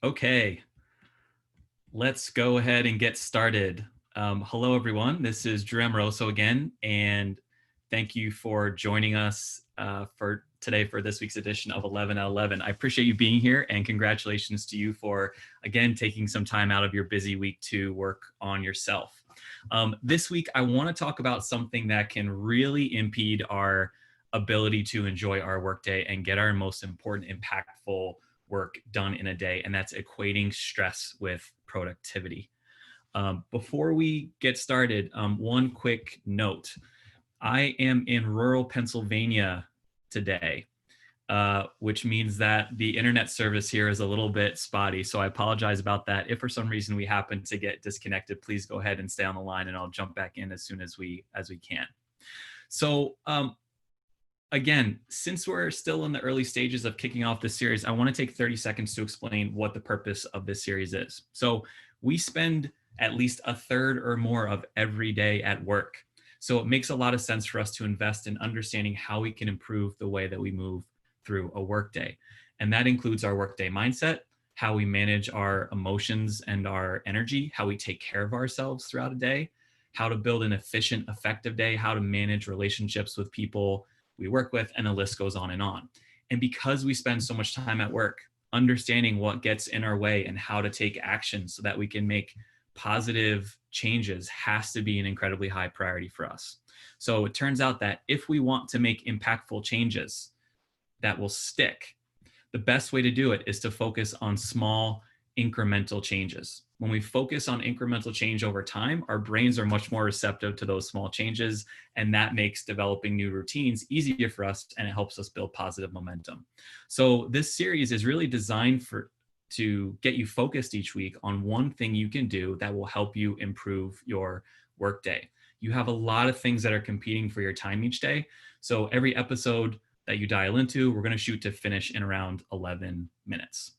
Okay, let's go ahead and get started. Hello, everyone. This is Drew Amoroso again, and thank you for joining us for today for this week's edition of 11 at 11. I appreciate you being here, and congratulations to you for, again, taking some time out of your busy week to work on yourself. This week, I want to talk about something that can really impede our ability to enjoy our workday and get our most important, impactful work done in a day, and that's equating stress with productivity. Before we get started, one quick note. I am in rural Pennsylvania today, which means that the internet service here is a little bit spotty. So I apologize about that. If for some reason we happen to get disconnected, please go ahead and stay on the line and I'll jump back in as soon as we can. So again, since we're still in the early stages of kicking off this series, I want to take 30 seconds to explain what the purpose of this series is. So we spend at least a third or more of every day at work. So it makes a lot of sense for us to invest in understanding how we can improve the way that we move through a workday. And that includes our workday mindset, how we manage our emotions and our energy, how we take care of ourselves throughout a day, how to build an efficient, effective day, how to manage relationships with people we work with, and the list goes on and on. And because we spend so much time at work, understanding what gets in our way and how to take action so that we can make positive changes has to be an incredibly high priority for us. So it turns out that if we want to make impactful changes that will stick, the best way to do it is to focus on small incremental changes. When we focus on incremental change over time, our brains are much more receptive to those small changes, and that makes developing new routines easier for us, and it helps us build positive momentum. So this series is really designed to get you focused each week on one thing you can do that will help you improve your workday. You have a lot of things that are competing for your time each day. So every episode that you dial into, we're going to shoot to finish in around 11 minutes.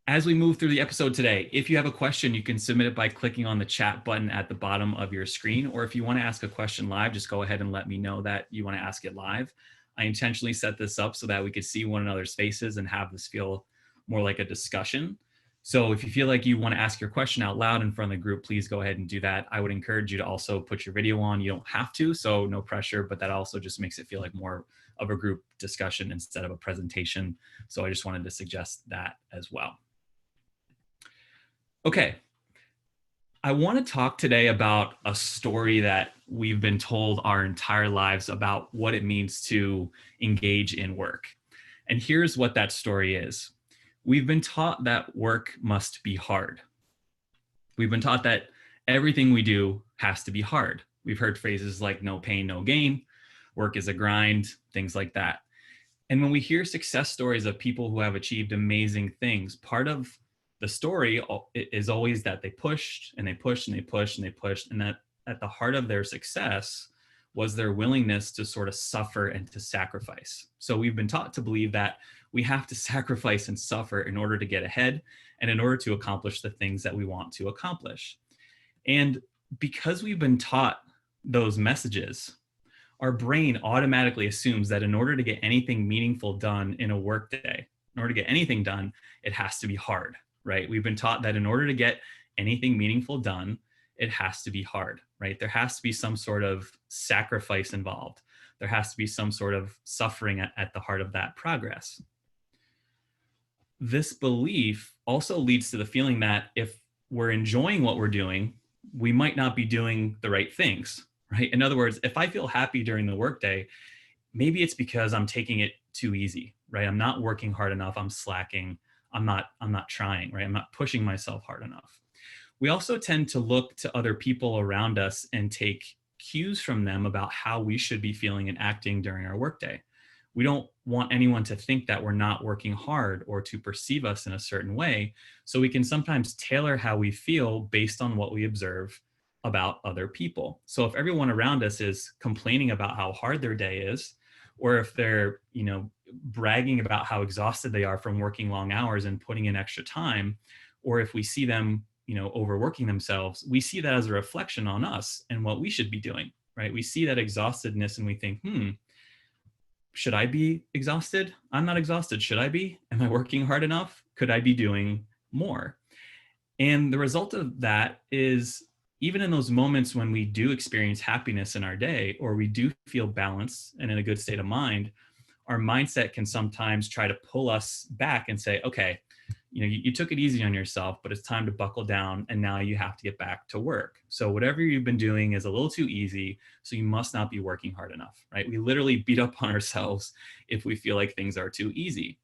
As we move through the episode today, if you have a question, you can submit it by clicking on the chat button at the bottom of your screen. Or if you want to ask a question live, just go ahead and let me know that you want to ask it live. I intentionally set this up so that we could see one another's faces and have this feel more like a discussion. So if you feel like you want to ask your question out loud in front of the group, please go ahead and do that. I would encourage you to also put your video on. You don't have to, so no pressure, but that also just makes it feel like more of a group discussion instead of a presentation. So I just wanted to suggest that as well. Okay, I want to talk today about a story that we've been told our entire lives about what it means to engage in work. And here's what that story is. We've been taught that work must be hard. We've been taught that everything we do has to be hard. We've heard phrases like no pain, no gain, work is a grind, things like that. And when we hear success stories of people who have achieved amazing things, part of the story is always that they pushed and they pushed and they pushed and they pushed, and that at the heart of their success was their willingness to sort of suffer and to sacrifice. So we've been taught to believe that we have to sacrifice and suffer in order to get ahead and in order to accomplish the things that we want to accomplish. And because we've been taught those messages, our brain automatically assumes that in order to get anything meaningful done in a workday, in order to get anything done, it has to be hard, right? We've been taught that in order to get anything meaningful done, it has to be hard, right? There has to be some sort of sacrifice involved. There has to be some sort of suffering at the heart of that progress. This belief also leads to the feeling that if we're enjoying what we're doing, we might not be doing the right things, right? In other words, if I feel happy during the workday, maybe it's because I'm taking it too easy, right? I'm not working hard enough. I'm slacking. I'm not trying, right? I'm not pushing myself hard enough. We also tend to look to other people around us and take cues from them about how we should be feeling and acting during our workday. We don't want anyone to think that we're not working hard or to perceive us in a certain way. So we can sometimes tailor how we feel based on what we observe about other people. So if everyone around us is complaining about how hard their day is, or if they're, bragging about how exhausted they are from working long hours and putting in extra time, or if we see them, overworking themselves, we see that as a reflection on us and what we should be doing, right? We see that exhaustedness and we think, should I be exhausted? I'm not exhausted. Should I be? Am I working hard enough? Could I be doing more? And the result of that is, even in those moments when we do experience happiness in our day, or we do feel balance and in a good state of mind, our mindset can sometimes try to pull us back and say, okay, you took it easy on yourself, but it's time to buckle down, and now you have to get back to work. So whatever you've been doing is a little too easy, so you must not be working hard enough, right? We literally beat up on ourselves if we feel like things are too easy.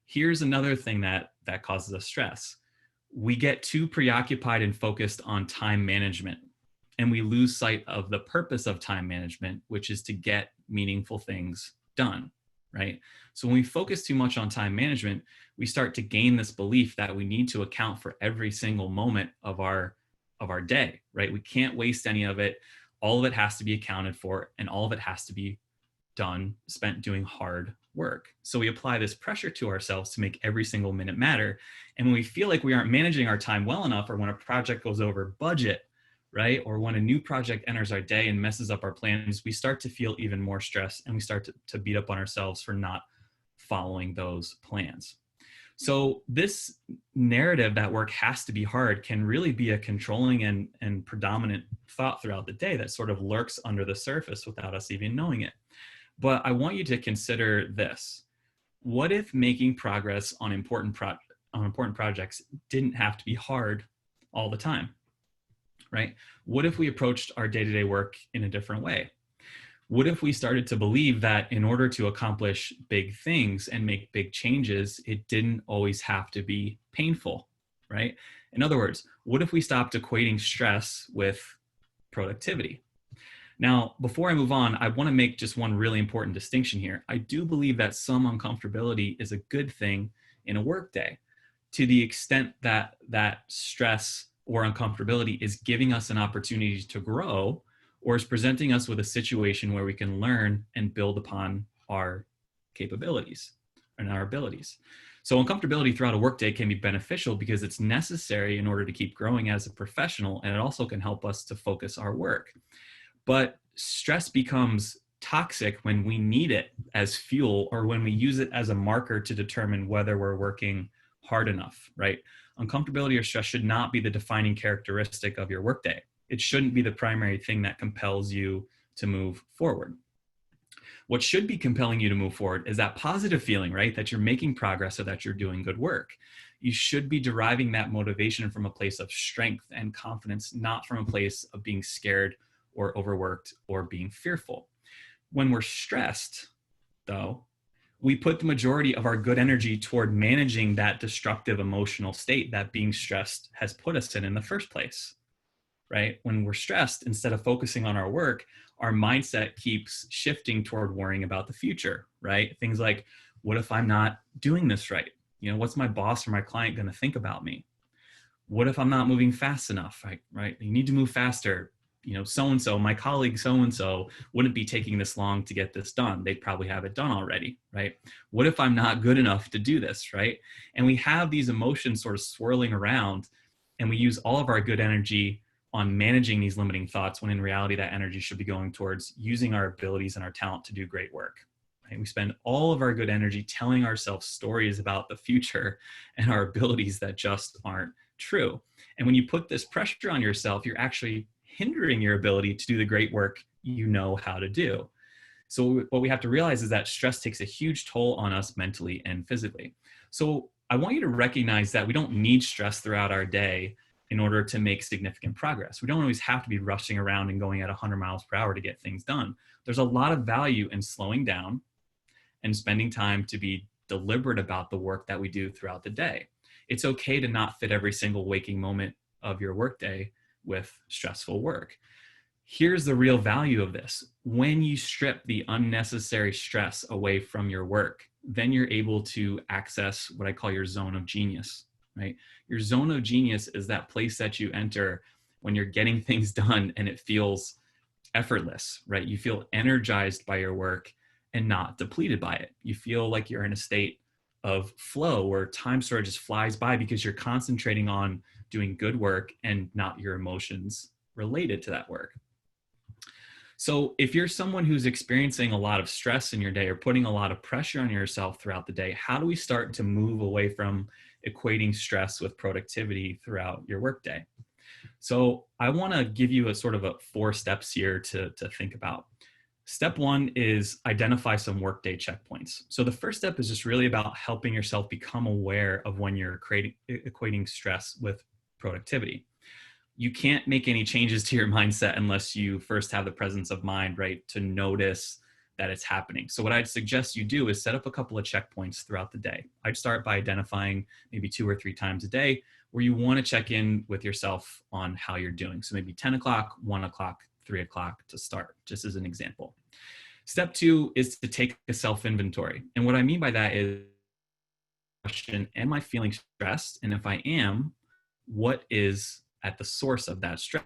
Here's another thing that causes us stress. We get too preoccupied and focused on time management, and we lose sight of the purpose of time management, which is to get meaningful things done, right? So when we focus too much on time management, we start to gain this belief that we need to account for every single moment of our day, right? We can't waste any of it. All of it has to be accounted for, and all of it has to be spent doing hard work. So we apply this pressure to ourselves to make every single minute matter. And when we feel like we aren't managing our time well enough, or when a project goes over budget, right, or when a new project enters our day and messes up our plans, we start to feel even more stress, and we start to beat up on ourselves for not following those plans. So this narrative that work has to be hard can really be a controlling and predominant thought throughout the day that sort of lurks under the surface without us even knowing it. But I want you to consider this. What if making progress on important projects didn't have to be hard all the time, right? What if we approached our day-to-day work in a different way? What if we started to believe that in order to accomplish big things and make big changes, it didn't always have to be painful, right? In other words, what if we stopped equating stress with productivity? Now, before I move on, I want to make just one really important distinction here. I do believe that some uncomfortability is a good thing in a workday, to the extent that that stress or uncomfortability is giving us an opportunity to grow, or is presenting us with a situation where we can learn and build upon our capabilities and our abilities. So uncomfortability throughout a workday can be beneficial because it's necessary in order to keep growing as a professional, and it also can help us to focus our work. But stress becomes toxic when we need it as fuel, or when we use it as a marker to determine whether we're working hard enough, right? Uncomfortability or stress should not be the defining characteristic of your workday. It shouldn't be the primary thing that compels you to move forward. What should be compelling you to move forward is that positive feeling, right? That you're making progress or that you're doing good work. You should be deriving that motivation from a place of strength and confidence, not from a place of being scared or overworked or being fearful. When we're stressed, though, we put the majority of our good energy toward managing that destructive emotional state that being stressed has put us in the first place. Right? When we're stressed, instead of focusing on our work, our mindset keeps shifting toward worrying about the future, right? Things like, what if I'm not doing this right? What's my boss or my client going to think about me? What if I'm not moving fast enough, right? You need to move faster. So-and-so, my colleague so-and-so wouldn't be taking this long to get this done. They'd probably have it done already, right? What if I'm not good enough to do this, right? And we have these emotions sort of swirling around, and we use all of our good energy on managing these limiting thoughts, when in reality that energy should be going towards using our abilities and our talent to do great work. Right? We spend all of our good energy telling ourselves stories about the future and our abilities that just aren't true. And when you put this pressure on yourself, you're actually hindering your ability to do the great work you know how to do. So what we have to realize is that stress takes a huge toll on us mentally and physically. So I want you to recognize that we don't need stress throughout our day in order to make significant progress. We don't always have to be rushing around and going at 100 miles per hour to get things done. There's a lot of value in slowing down and spending time to be deliberate about the work that we do throughout the day. It's okay to not fit every single waking moment of your workday with stressful work. Here's the real value of this. When you strip the unnecessary stress away from your work, then you're able to access what I call your zone of genius, right? Your zone of genius is that place that you enter when you're getting things done and it feels effortless, right? You feel energized by your work and not depleted by it. You feel like you're in a state of flow where time sort of just flies by because you're concentrating on doing good work and not your emotions related to that work. So if you're someone who's experiencing a lot of stress in your day or putting a lot of pressure on yourself throughout the day, how do we start to move away from equating stress with productivity throughout your workday? So I want to give you a sort of a 4 steps here to think about. Step one is identify some workday checkpoints. So the first step is just really about helping yourself become aware of when you're equating stress with productivity. You can't make any changes to your mindset unless you first have the presence of mind, right, to notice that it's happening. So what I'd suggest you do is set up a couple of checkpoints throughout the day. I'd start by identifying maybe 2 or 3 times a day where you want to check in with yourself on how you're doing. So maybe 10 o'clock, 1 o'clock, 3 o'clock to start, just as an example. Step two is to take a self-inventory. And what I mean by that is question, am I feeling stressed? And if I am, what is at the source of that stress?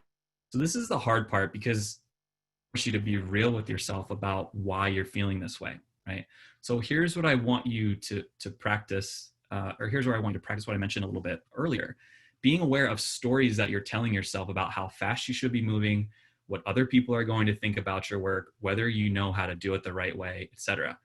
So this is the hard part because I want you to be real with yourself about why you're feeling this way, right? So here's what I want you to practice, or here's where I want you to practice what I mentioned a little bit earlier. Being aware of stories that you're telling yourself about how fast you should be moving, what other people are going to think about your work, whether you know how to do it the right way, etc.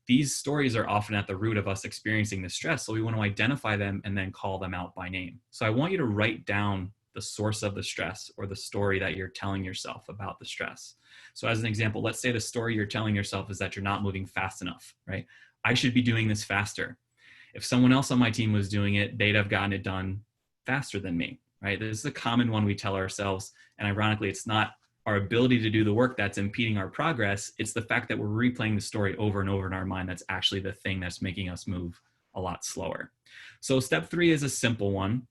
These stories are often at the root of us experiencing the stress. So we want to identify them and then call them out by name. So I want you to write down the source of the stress or the story that you're telling yourself about the stress. So as an example, let's say the story you're telling yourself is that you're not moving fast enough, right? I should be doing this faster. If someone else on my team was doing it, they'd have gotten it done faster than me, right? This is a common one we tell ourselves. And ironically, it's not our ability to do the work that's impeding our progress. It's the fact that we're replaying the story over and over in our mind that's actually the thing that's making us move a lot slower. So step 3 is a simple one.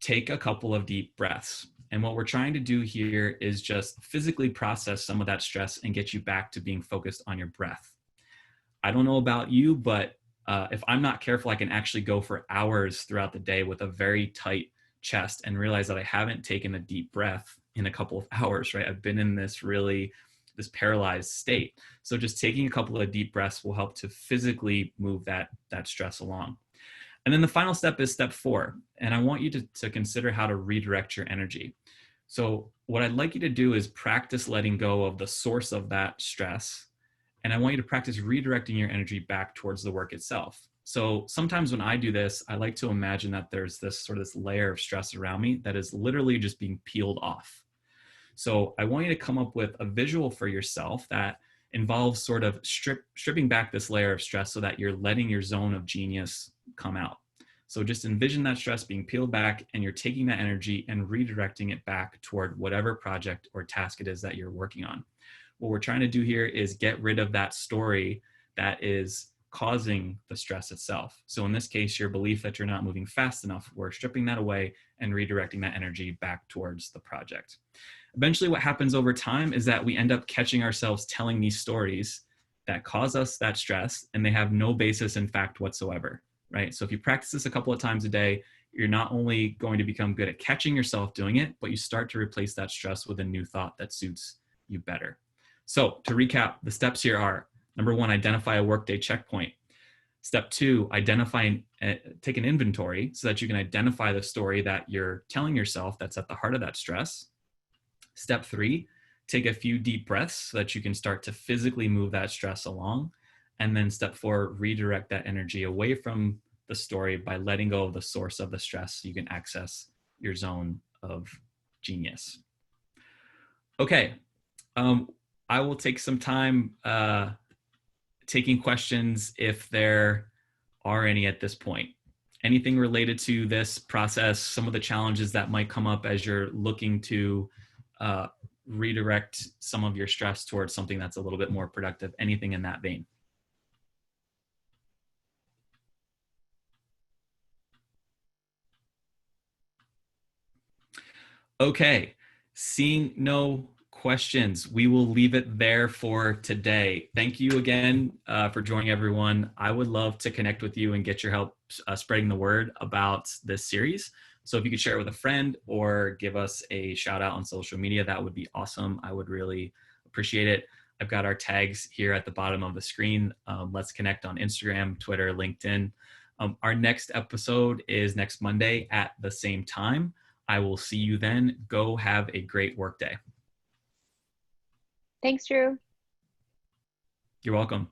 Take a couple of deep breaths. And what we're trying to do here is just physically process some of that stress and get you back to being focused on your breath. I don't know about you, but if I'm not careful, I can actually go for hours throughout the day with a very tight chest and realize that I haven't taken a deep breath in a couple of hours, right? I've been in this paralyzed state. So just taking a couple of deep breaths will help to physically move that stress along. And then the final step is step 4. And I want you to consider how to redirect your energy. So what I'd like you to do is practice letting go of the source of that stress. And I want you to practice redirecting your energy back towards the work itself. So sometimes when I do this, I like to imagine that there's this layer of stress around me that is literally just being peeled off. So I want you to come up with a visual for yourself that involves sort of stripping back this layer of stress so that you're letting your zone of genius come out. So just envision that stress being peeled back and you're taking that energy and redirecting it back toward whatever project or task it is that you're working on. What we're trying to do here is get rid of that story that is causing the stress itself. So in this case, your belief that you're not moving fast enough, we're stripping that away and redirecting that energy back towards the project. Eventually what happens over time is that we end up catching ourselves telling these stories that cause us that stress and they have no basis in fact whatsoever, right? So if you practice this a couple of times a day, you're not only going to become good at catching yourself doing it, but you start to replace that stress with a new thought that suits you better. So to recap, the steps here are: number 1, identify a workday checkpoint. Step 2, take an inventory so that you can identify the story that you're telling yourself that's at the heart of that stress. Step 3, take a few deep breaths so that you can start to physically move that stress along. And then step 4, redirect that energy away from the story by letting go of the source of the stress so you can access your zone of genius. Okay, I will take some time taking questions if there are any at this point. Anything related to this process, some of the challenges that might come up as you're looking to redirect some of your stress towards something that's a little bit more productive, anything in that vein. Okay, seeing no questions, we will leave it there for today. Thank you again for joining, everyone. I would love to connect with you and get your help spreading the word about this series. So if you could share it with a friend or give us a shout out on social media, that would be awesome. I would really appreciate it. I've got our tags here at the bottom of the screen. Let's connect on Instagram, Twitter, LinkedIn. Our next episode is next Monday at the same time. I will see you then. Go have a great workday. Thanks, Drew. You're welcome.